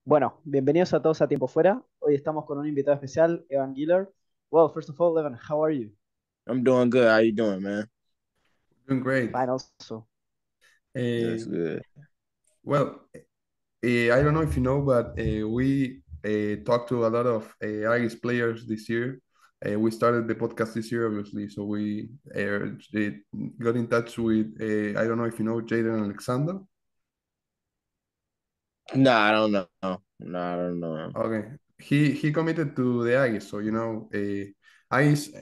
Bueno, bienvenidos a todos a Tiempo Fuera. Hoy estamos con un invitado especial, Evan Gilyard. Well, first of all, Evan, how are you? I'm doing good. How you doing, man? Doing great. Fine also. That's Uh, good. well, I don't know if you know, but we talked to a lot of Irish players this year. We started the podcast this year, obviously, so we got in touch with, I don't know if you know, Jaden Alexander. No, I don't know. No, I don't know. Okay, he committed to the Aggies, so Aggies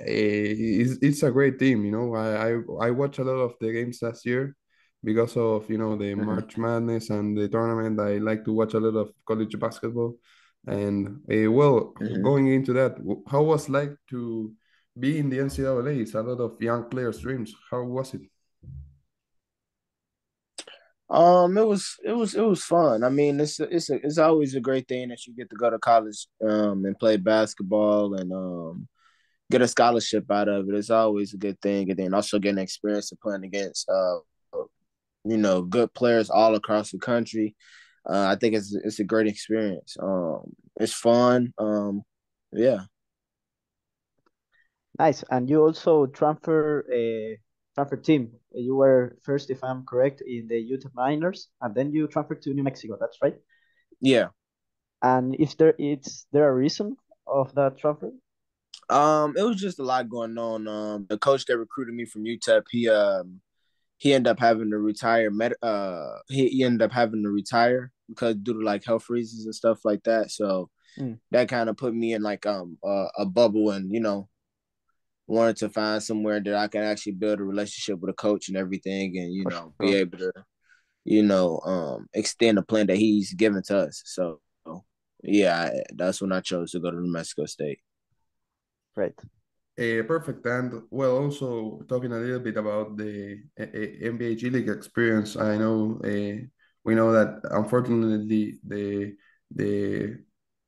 it's a great team. I watched a lot of the games last year because of the Mhm. March Madness and the tournament. I like to watch a lot of college basketball, and Mhm. going into that, how was like to be in the NCAA? It's a lot of young players' dreams. How was it? It was fun. I mean, it's always a great thing that you get to go to college and play basketball and get a scholarship out of it. It's always a good thing, and then also getting experience of playing against good players all across the country. I think it's a great experience. It's fun. Yeah. Nice. And you also transfer team. You were first, if I'm correct, in the Utah Miners, and then you transferred to New Mexico. That's right. Yeah. And if there a reason of that transfer? It was just a lot going on. The coach that recruited me from UTEP, he ended up having to retire. He ended up having to retire because due to like health reasons and stuff like that. So Mm, that kind of put me in like a bubble, and wanted to find somewhere that I can actually build a relationship with a coach and everything, and for be sure. able to extend the plan that he's given to us. So yeah, that's when I chose to go to New Mexico State. Great. Perfect. And well, also talking a little bit about the NBA G League experience. I know we know that unfortunately the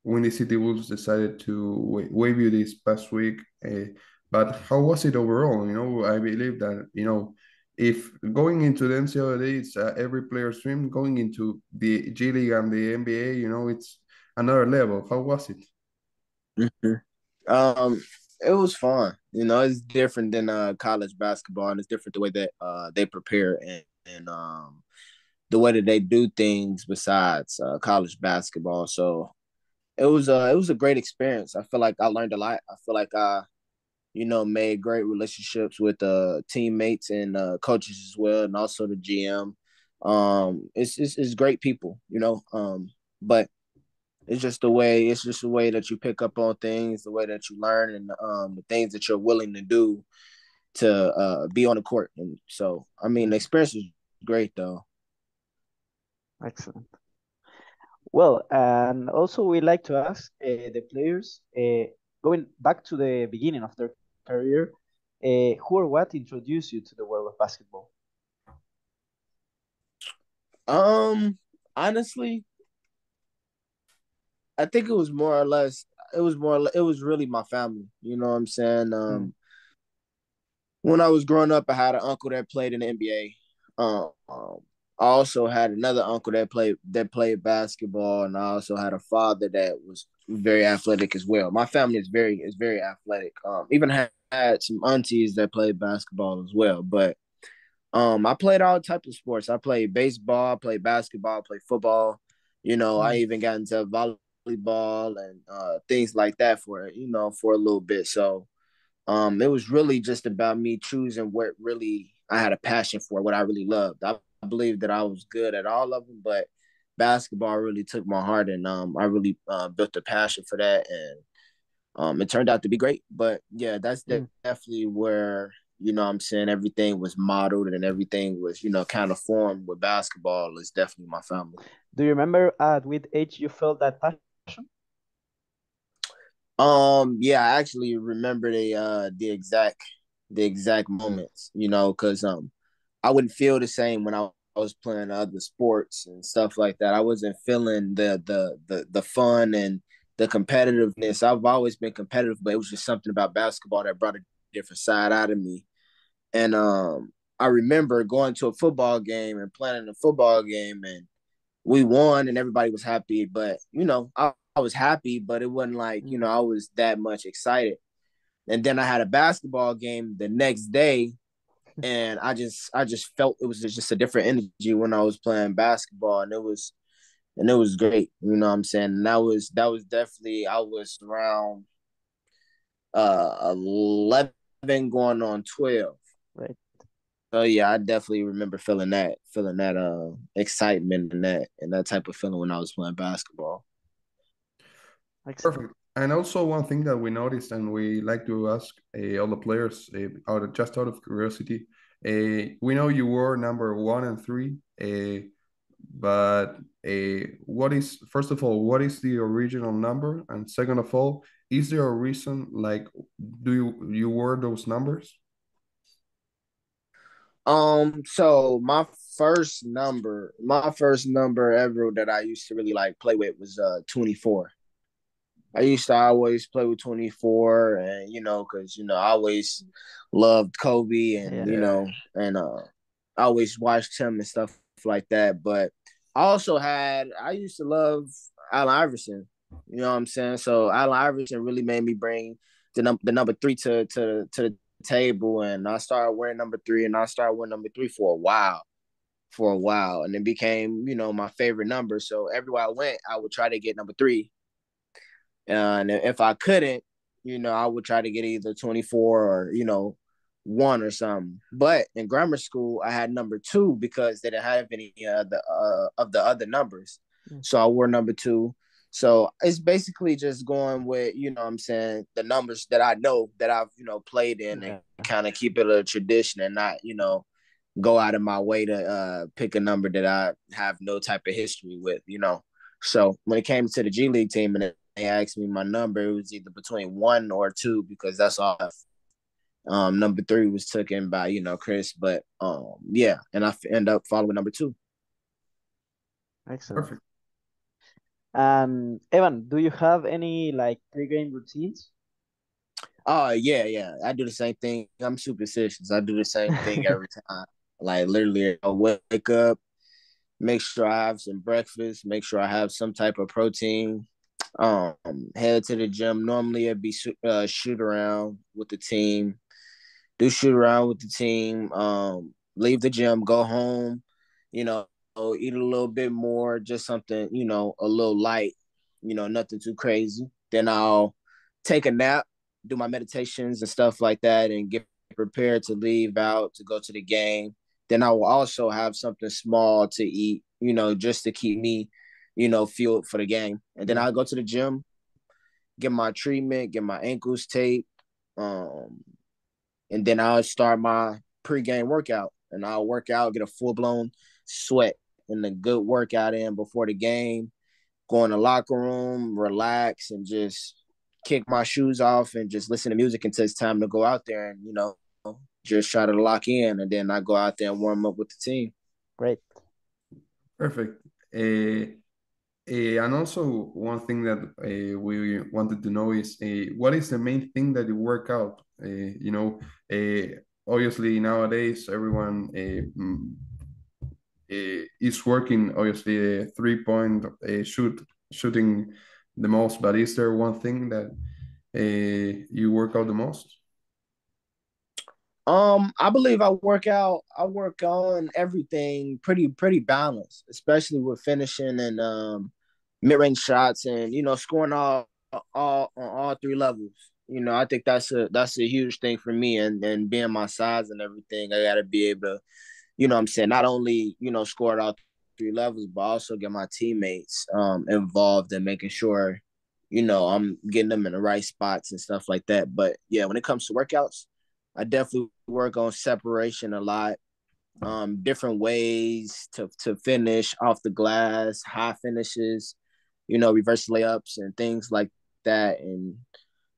Windy City Wolves decided to waive you this past week. But how was it overall? I believe that if going into the NCAA, it's every player's dream. Going into the G League and the NBA, it's another level. How was it? Mhm. Um, it was fun. It's different than college basketball, and it's different the way that they prepare and the way that they do things besides college basketball. So it was a great experience. I feel like I learned a lot. I feel like I made great relationships with teammates and coaches as well, and also the GM. It's great people, but it's just the way that you pick up on things, the way that you learn, and the things that you're willing to do to be on the court. And so, I mean, the experience is great though. Excellent. Well, and also we like to ask the players, going back to the beginning of their career, who or what introduced you to the world of basketball? Um, Honestly, I think it was really my family. You know what I'm saying? Mm, When I was growing up, I had an uncle that played in the NBA. I also had another uncle that played basketball, and I also had a father that was very athletic as well. My family is very athletic. Even had some aunties that played basketball as well. But I played all types of sports. I played baseball, I played basketball, I played football. I mm. even got into volleyball and things like that for a little bit. So it was really just about me choosing what really I had a passion for, what I really loved. I believe that I was good at all of them, but basketball really took my heart, and I really built a passion for that, and it turned out to be great. But yeah, that's Mm. definitely where I'm saying everything was modeled and everything was kind of formed with basketball is definitely my family. Do you remember at what age you felt that passion? Yeah, I actually remember the exact moments, because I wouldn't feel the same when I was playing other sports and stuff like that. I wasn't feeling the fun and the competitiveness. I've always been competitive, but it was just something about basketball that brought a different side out of me. And I remember going to a football game and playing in a football game, and we won and everybody was happy. But I was happy, but it wasn't like I was that much excited. And then I had a basketball game the next day, and I just felt it was just a different energy when I was playing basketball, and it was great. You know what I'm saying? And that was definitely, I was around 11 going on 12. Right. So yeah, I definitely remember feeling that excitement and that type of feeling when I was playing basketball. Excellent. Perfect. And also one thing that we noticed and we like to ask all the players out of curiosity, we know you were number 1 and 3, but what is, first of all, what is the original number? And second of all, is there a reason, like, do you were those numbers? So my first number ever that I used to really like play with was 24. I used to always play with 24, and because I always loved Kobe, and Yeah. I always watched him and stuff like that. But I used to love Allen Iverson. You know what I'm saying? So Allen Iverson really made me bring the number 3 to the table, and I started wearing number 3, and I started wearing number 3 for a while, and it became my favorite number. So everywhere I went, I would try to get number 3, and if I couldn't, I would try to get either 24 or 1 or something. But in grammar school, I had number 2 because they didn't have any of the other numbers, Mm. so I wore number 2. So it's basically just going with what I'm saying, the numbers that I know that I've played in, and Yeah. kind of keep it a tradition, and not go out of my way to pick a number that I have no type of history with. So when it came to the G League team and they asked me my number, it was either between 1 or 2, because that's all. Number 3 was taken by Chris, but yeah, and I end up following number 2. Excellent. Perfect. And Evan, do you have any like pre-game routines? Yeah, I do the same thing. I'm superstitious. I do the same thing every time. Like literally, I wake up, make sure I have some breakfast, make sure I have some type of protein. Head to the gym. Normally, it'd be shoot around with the team. Do shoot around with the team. Leave the gym, go home. You know, eat a little bit more, just something a little light. Nothing too crazy. Then I'll take a nap, do my meditations and stuff like that, and get prepared to leave out to go to the game. Then I will also have something small to eat, just to keep me, fueled for the game. And then Yeah. I'll go to the gym, get my treatment, get my ankles taped, um, and then I'll start my pregame workout. And I'll work out, get a full blown sweat and a good workout in before the game. Go in the locker room, relax, and just kick my shoes off and just listen to music until it's time to go out there and just try to lock in. And then I go out there and warm up with the team. Great. Perfect. And also one thing that we wanted to know is what is the main thing that you work out? Obviously nowadays everyone is working obviously a 3 point shooting the most, but is there one thing that you work out the most? I believe I work on everything pretty balanced, especially with finishing and mid range shots, and scoring all on all 3 levels. I think that's a huge thing for me, and being my size and everything, I gotta be able to, what I'm saying, not only, score at all 3 levels, but also get my teammates involved and making sure, I'm getting them in the right spots and stuff like that. But yeah, when it comes to workouts, I definitely work on separation a lot, different ways to finish off the glass, high finishes, reverse layups and things like that. And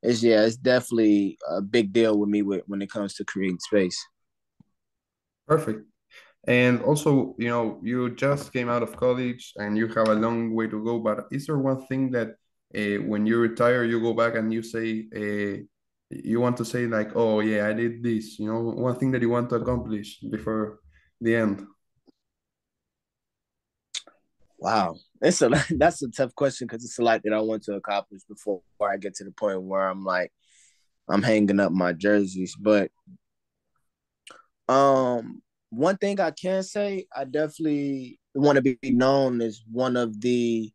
it's definitely a big deal with me when it comes to creating space. Perfect. And also, you just came out of college and you have a long way to go, but is there one thing that when you retire, you go back and you say, you want to say like, oh yeah, I did this, one thing that you want to accomplish before the end? Wow, that's a tough question because it's a lot that I want to accomplish before I get to the point where I'm like I'm hanging up my jerseys. But one thing I can say, I definitely want to be known as one of the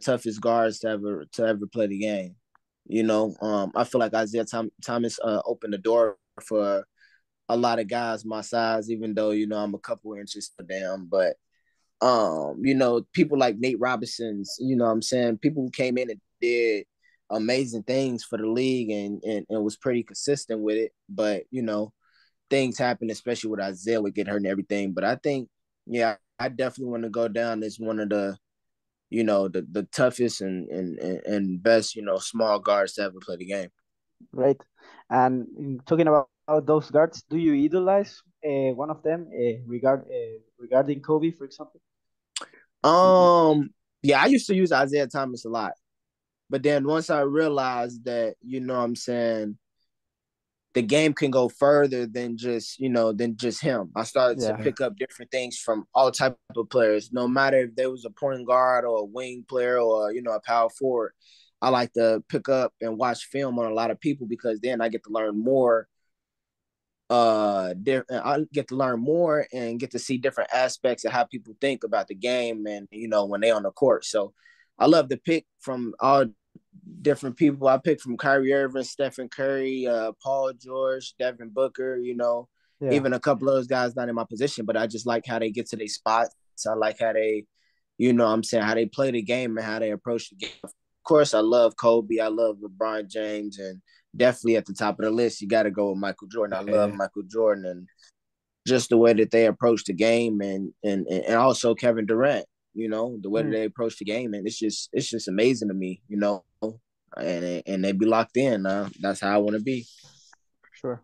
toughest guards to ever play the game. I feel like Thomas opened the door for a lot of guys my size, even though I'm a couple inches down. But people like Nate Robinson's, what I'm saying, people who came in and did amazing things for the league and was pretty consistent with it. But things happen, especially with Isaiah would get hurt and everything. But I think, yeah, I definitely want to go down as one of the toughest and best, small guards to ever play the game. Right. And talking about those guards, do you idolize one of them regarding Kobe, for example? Yeah, I used to use Isaiah Thomas a lot. But then once I realized that, what I'm saying, the game can go further than just him. I started to Yeah. pick up different things from all type of players, no matter if there was a point guard or a wing player or a power forward. I like to pick up and watch film on a lot of people because then I get to learn more. I get to learn more and get to see different aspects of how people think about the game and when they on the court. So I love to pick from all different people. I picked from Kyrie Irving, Stephen Curry, Paul George, Devin Booker, Yeah. even a couple of those guys not in my position, but I just like how they get to their spots. I like how they, I'm saying, how they play the game and how they approach the game. Of course, I love Kobe. I love LeBron James. And definitely at the top of the list, you got to go with Michael Jordan. I love Uh, Michael Jordan and just the way that they approach the game and also Kevin Durant, the way that Mm, they approach the game. And it's just amazing to me. And they be locked in. That's how I want to be. sure.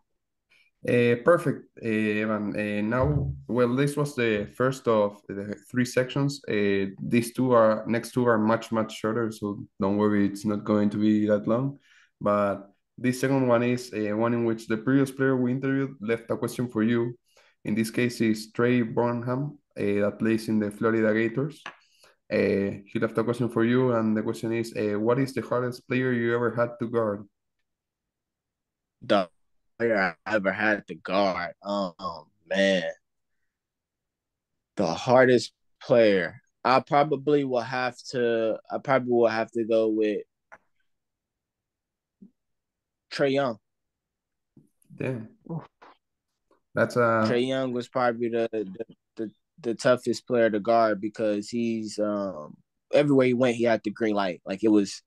Perfect, Evan. Now, well, this was the first of the three sections. These next two are much, much shorter, so don't worry, it's not going to be that long. But this second one is one in which the previous player we interviewed left a question for you. In this case, is Trey Burnham, that plays in the Florida Gators. He left a question for you, and the question is, what is the hardest player you ever had to guard? The player I ever had to guard. Man, the hardest player. I probably will have to go with Trey Young. Damn, Oof. that's Trey a Young was probably the toughest player to guard because he's everywhere he went he had the green light. Like it was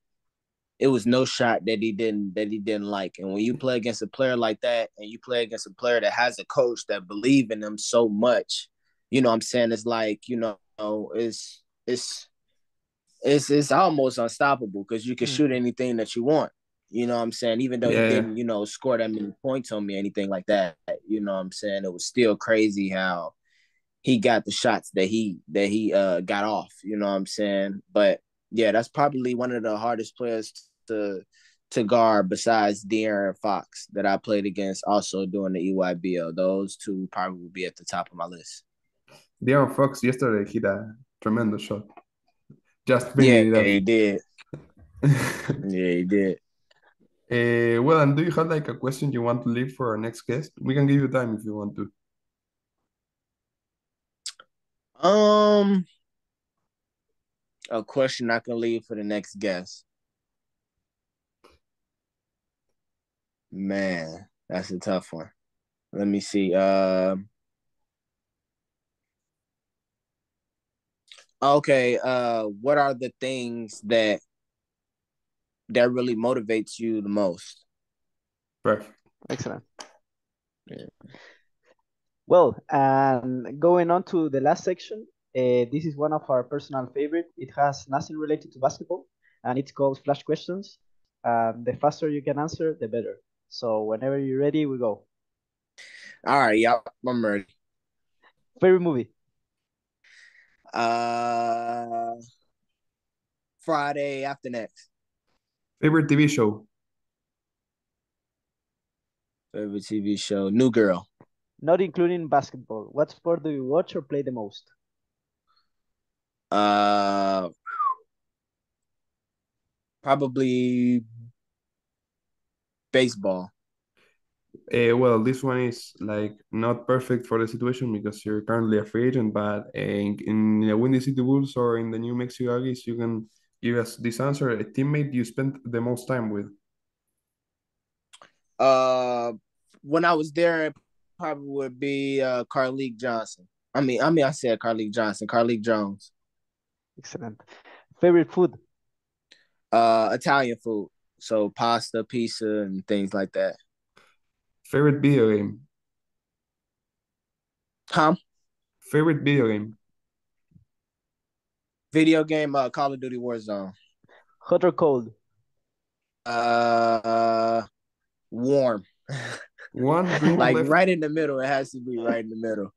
no shot that he didn't like. And when you play against a player like that and you play against a player that has a coach that believe in them so much, what I'm saying, it's like, it's almost unstoppable because you can Mm, shoot anything that you want. What I'm saying? Even though he yeah. didn't, score that many points on me, anything like that. What I'm saying? It was still crazy how he got the shots that he got off. What I'm saying? But yeah, that's probably one of the hardest players to guard besides De'Aaron Fox that I played against also during the EYBL. Those two probably will be at the top of my list. De'Aaron Fox yesterday hit a tremendous shot. Just Yeah, bringing it up. he did. Yeah, he did. Well, and do you have like a question you want to leave for our next guest? We can give you time if you want to. Um, a question I can leave for the next guest. Man, that's a tough one. Let me see. Okay. What are the things that really motivates you the most? Perfect. excellent. Yeah. Well, and going on to the last section, this is one of our personal favorite. It has nothing related to basketball, and it's called Flash Questions. The faster you can answer, the better. So whenever you're ready, we go. All right, y'all. I'm ready. Favorite movie? Uh, Friday after next. Favorite TV show? Favorite TV show? New Girl. Not including basketball. What sport do you watch or play the most? Uh, Probably baseball. Well, this one is like not perfect for the situation because you're currently a free agent, but in the Windy City Bulls or in the New Mexico Aggies, you can give us this answer. A teammate you spent the most time with. Uh, when I was there, it probably would be Carleek Johnson. I said Carleek Johnson, Carleek Jones. Excellent. Favorite food? Italian food, so pasta, pizza, and things like that. Favorite video game. Huh? Favorite video game. Video game, Call of Duty Warzone. Hot or cold? Warm. One dream Like left. right in the middle. It has to be right in the middle.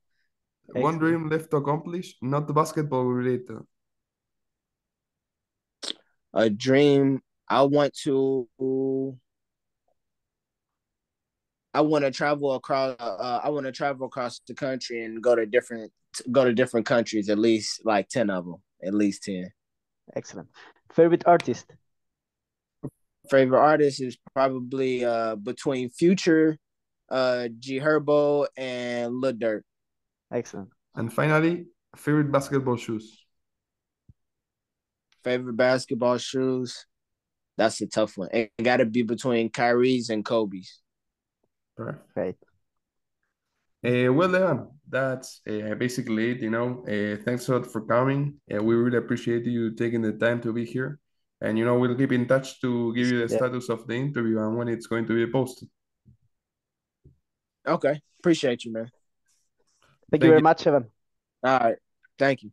One dream left to accomplish, not basketball related. A dream. I want to travel across. I want to travel across the country and go to different countries. At least like 10 of them. At least 10. Excellent. Favorite artist? Favorite artist is probably between Future, G Herbo, and Lil Durk. Excellent. And finally, favorite basketball shoes. Favorite basketball shoes. That's a tough one. It got to be between Kyrie's and Kobe's. Right. Well, Evan, that's basically it. Thanks a lot for coming. We really appreciate you taking the time to be here. And, we'll keep in touch to give you the status of the interview and when it's going to be posted. Okay. Appreciate you, man. Thank you very much, Evan. All right. Thank you.